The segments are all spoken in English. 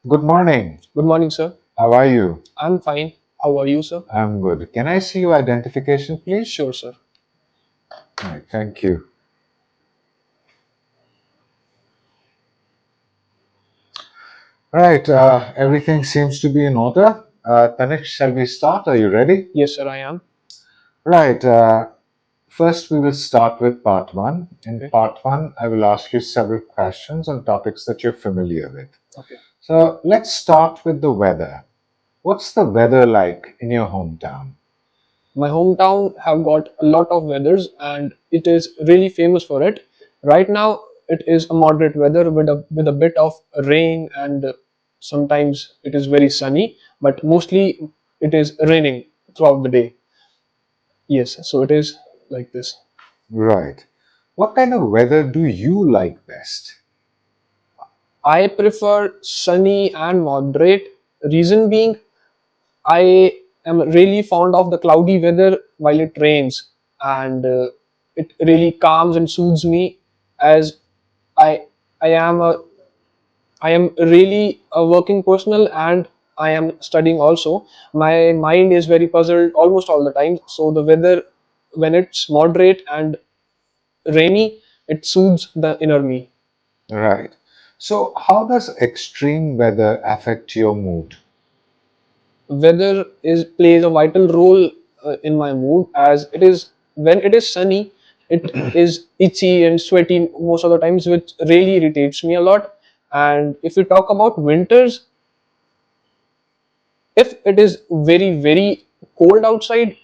Good morning. Good morning, sir. How are you? I'm fine. How are you, sir? I'm good. Can I see your identification, please? Sure, sir. Right, thank you. Right, everything seems to be in order. Tanish, shall we start? Are you ready? Yes, sir, I am. Right, first we will start with part one. In Okay. part one, I will ask you several questions on topics that you're familiar with. Okay. So let's start with the weather. What's the weather like in your hometown? My hometown have got a lot of weathers and it is really famous for it. Right now, it is a moderate weather with a bit of rain and sometimes it is very sunny, but mostly it is raining throughout the day. Yes, so it is like this. Right. What kind of weather do you like best? I prefer sunny and moderate. Reason being, I am really fond of the cloudy weather while it rains, and it really calms and soothes me as I I am a I am really a working personal and I am studying also. My mind is very puzzled almost all the time. So the weather when it's moderate and rainy, it soothes the inner me. Right. So, how does extreme weather affect your mood? Weather is plays a vital role in my mood as it is when it is sunny it is itchy and sweaty most of the times which really irritates me a lot. And if we talk about winters, if it is very cold outside,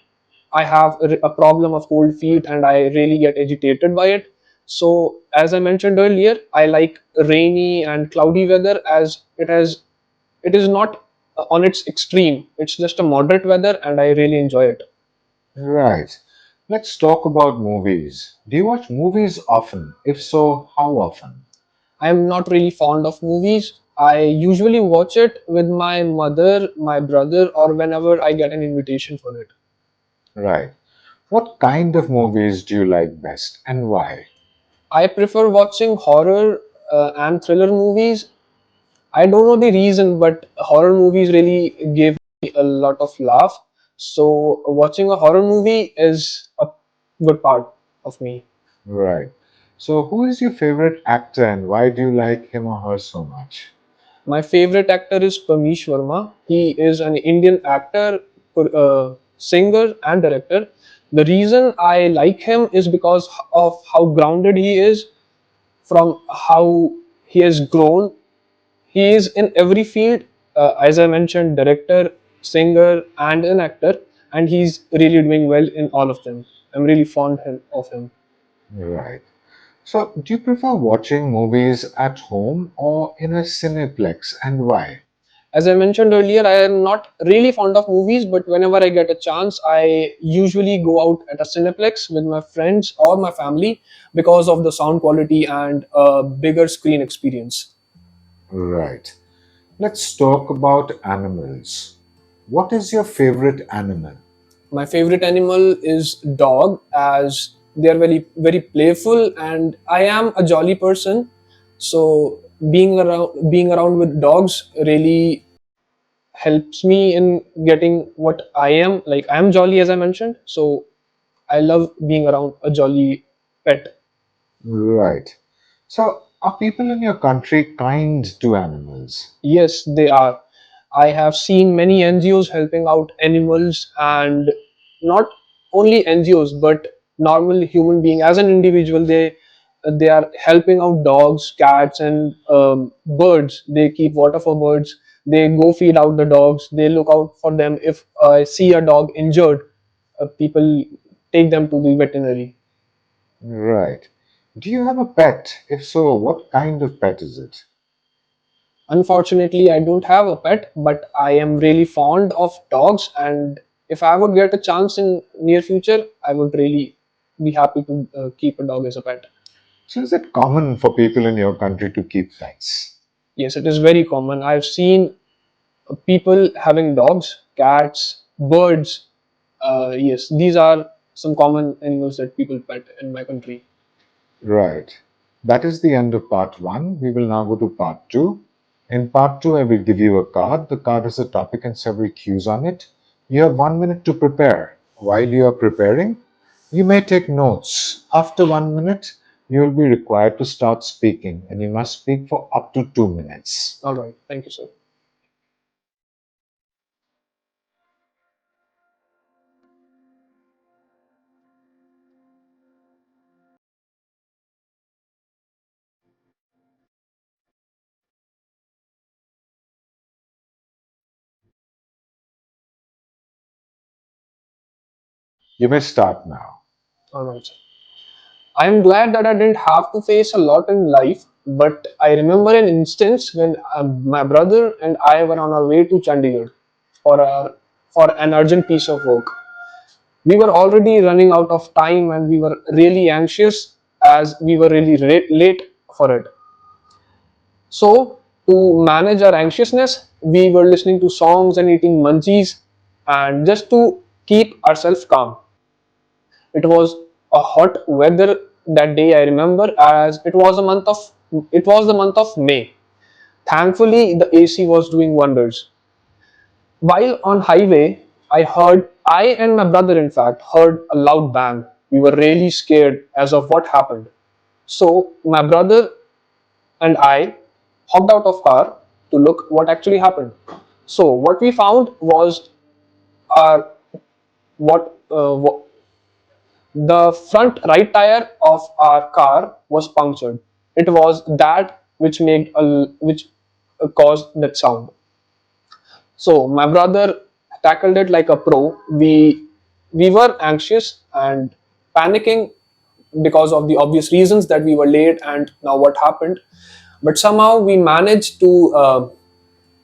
I have a problem of cold feet and I really get agitated by it. So as I mentioned earlier, I like rainy and cloudy weather as it is not on its extreme. It's just a moderate weather and I really enjoy it. Right. Let's talk about movies. Do you watch movies often? If so, how often? I am not really fond of movies. I usually watch it with my mother, my brother, or whenever I get an invitation for it. Right. What kind of movies do you like best and why? I prefer watching horror and thriller movies. I don't know the reason, but horror movies really give me a lot of laugh. So watching a horror movie is a good part of me. Right. So, who is your favorite actor and why do you like him or her so much? My favorite actor is Pamish Verma. He is an Indian actor, singer, and director. The reason I like him is because of how grounded he is, from how he has grown. He is in every field, as I mentioned, director, singer, and an actor, and he's really doing well in all of them. I'm really fond of him. Right. So, do you prefer watching movies at home or in a cineplex and why? As I mentioned earlier, I am not really fond of movies, but whenever I get a chance, I usually go out at a cineplex with my friends or my family because of the sound quality and a bigger screen experience. Right. Let's talk about animals. What is your favorite animal? My favorite animal is dog as they are very playful and I am a jolly person. So being around with dogs really helps me in getting what I am. Like I am jolly as I mentioned. So I love being around a jolly pet. Right. So, are people in your country kind to animals? Yes, they are. I have seen many NGOs helping out animals and not only NGOs but normal human being as an individual. They are helping out dogs, cats, and birds. They keep water for birds. They go feed out the dogs. They look out for them. If I see a dog injured, people take them to the veterinary. Right. Do you have a pet? If so, what kind of pet is it? Unfortunately, I don't have a pet, but I am really fond of dogs, and if I would get a chance in near future, I would really be happy to keep a dog as a pet. So, is it common for people in your country to keep pets? Yes, it is very common. I've seen people having dogs, cats, birds. Yes, these are some common animals that people pet in my country. Right. That is the end of part one. We will now go to part two. In part two, I will give you a card. The card has a topic and several cues on it. You have 1 minute to prepare. While you are preparing, you may take notes. After 1 minute, you will be required to start speaking, and you must speak for up to 2 minutes. All right. Thank you, sir. You may start now. All right, sir. I'm glad that I didn't have to face a lot in life, but I remember an instance when my brother and I were on our way to Chandigarh for a for an urgent piece of work. We were already running out of time and we were really anxious as we were really late for it. So, to manage our anxiousness, we were listening to songs and eating munchies and just to keep ourselves calm. It was a hot weather that day, I remember, as it was the month of May. Thankfully, the AC was doing wonders. While on highway, I and my brother in fact heard a loud bang. We were really scared as of what happened. So my brother and I hopped out of car to look what actually happened. So what we found was our what the front right tire of our car was punctured. It was that which caused that sound. So my brother tackled it like a pro. We were anxious and panicking because of the obvious reasons that we were late and now what happened. But somehow we managed to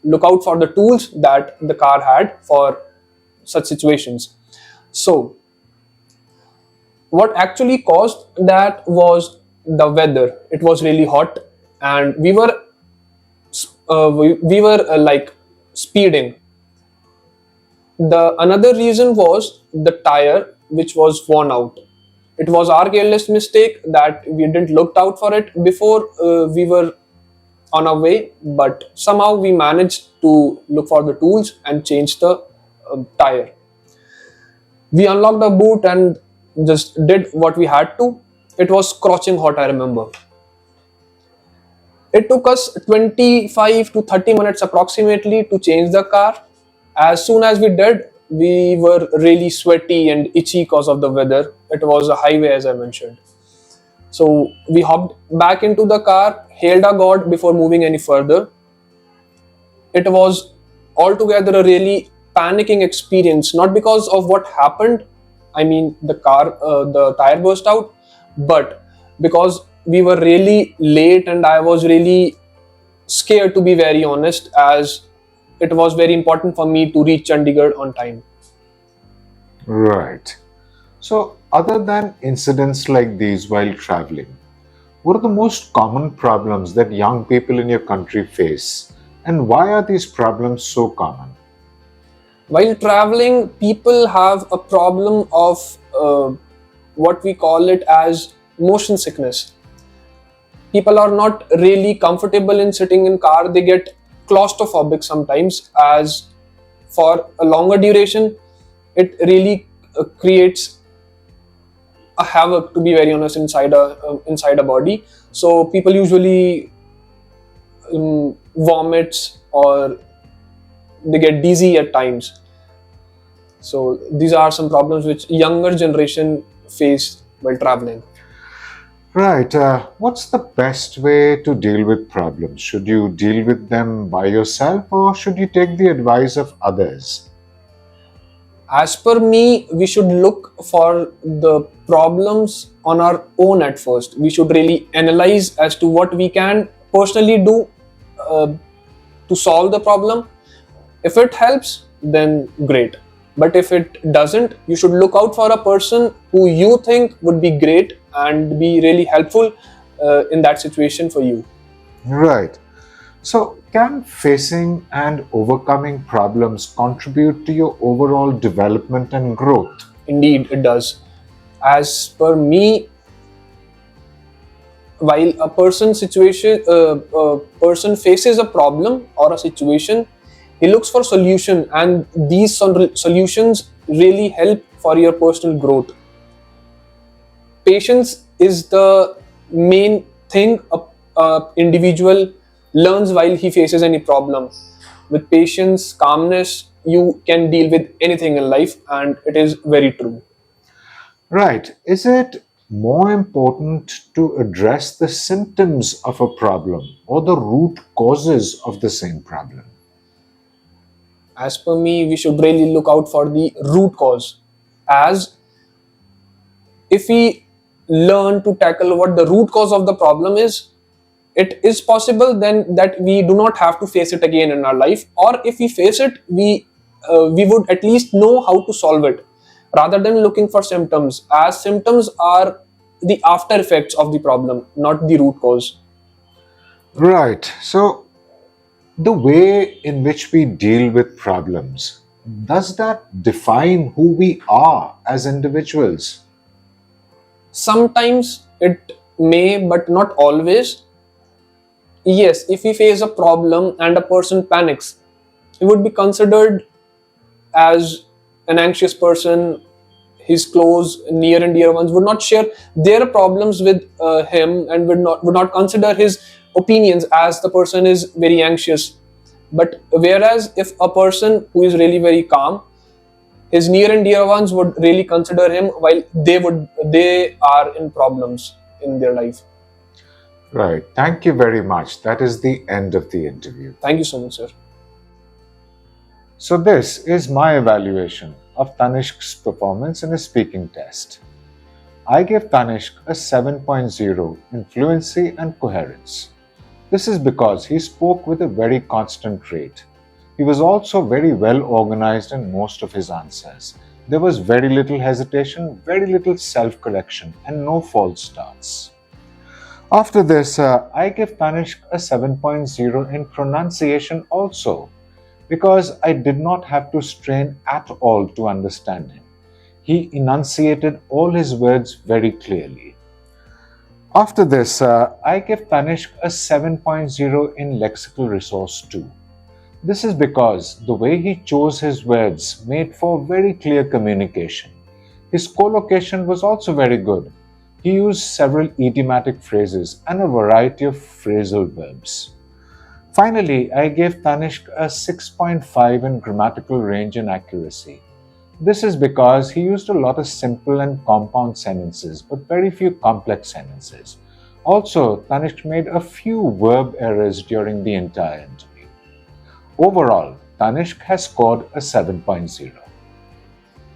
look out for the tools that the car had for such situations. So what actually caused that was the weather. It was really hot, and we were like speeding. The another reason was the tire, which was worn out. It was our careless mistake that we didn't looked out for it before we were on our way, but somehow we managed to look for the tools and change the tire. We unlocked the boot and just did what we had to. It was scorching hot, I remember. It took us 25 to 30 minutes approximately to change the car. As soon as we did, we were really sweaty and itchy because of the weather. It was a highway, as I mentioned. So we hopped back into the car, hailed our God before moving any further. It was altogether a really panicking experience, not because of what happened. I mean, the tire burst out, but because we were really late and I was really scared, to be very honest, as it was very important for me to reach Chandigarh on time. Right. So, other than incidents like these while traveling, what are the most common problems that young people in your country face? And why are these problems so common? While traveling, people have a problem of what we call it as motion sickness. People are not really comfortable in sitting in car. They get claustrophobic sometimes, as for a longer duration it really creates a havoc, to be very honest, inside a body. So people usually vomits or they get dizzy at times. So these are some problems which younger generation face while traveling. Right. What's the best way to deal with problems? Should you deal with them by yourself or should you take the advice of others? As per me, we should look for the problems on our own at first. We should really analyze as to what we can personally do uh, to solve the problem. If it helps, then great. But if it doesn't, you should look out for a person who you think would be great and be really helpful in that situation for you. Right. So, can facing and overcoming problems contribute to your overall development and growth? Indeed, it does. As per me, while a person faces a problem or a situation, he looks for solution, and these solutions really help for your personal growth. Patience is the main thing a individual learns while he faces any problem. With patience, calmness, you can deal with anything in life, and it is very true. Right. Is it more important to address the symptoms of a problem or the root causes of the same problem? As per me, we should really look out for the root cause, as if we learn to tackle what the root cause of the problem is, it is possible then that we do not have to face it again in our life, or if we face it, we would at least know how to solve it, rather than looking for symptoms, as symptoms are the after effects of the problem, not the root cause. Right. So, the way in which we deal with problems, does that define who we are as individuals? Sometimes it may, but not always. Yes, if we face a problem and a person panics, he would be considered as an anxious person. His close, near and dear ones would not share their problems with him, and would not consider his opinions, as the person is very anxious. But whereas if a person who is really very calm, his near and dear ones would really consider him, while they are in problems in their life. Right. Thank you very much. That is the end of the interview. Thank you so much, sir. So, this is my evaluation of Tanishq's performance in a speaking test. I gave Tanishq a 7.0 in fluency and coherence. This is because he spoke with a very constant rate. He was also very well organized in most of his answers. There was very little hesitation, very little self-correction, and no false starts. After this, I give Tanishq a 7.0 in pronunciation also, because I did not have to strain at all to understand him. He enunciated all his words very clearly. After this, I give Tanishq a 7.0 in lexical resource 2. This is because the way he chose his words made for very clear communication. His collocation was also very good. He used several idiomatic phrases and a variety of phrasal verbs. Finally, I gave Tanishq a 6.5 in grammatical range and accuracy. This is because he used a lot of simple and compound sentences, but very few complex sentences. Also, Tanishq made a few verb errors during the entire interview. Overall, Tanishq has scored a 7.0.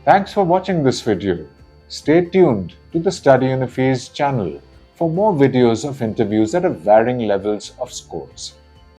Thanks for watching this video. Stay tuned to the Study Unifiz channel for more videos of interviews at varying levels of scores.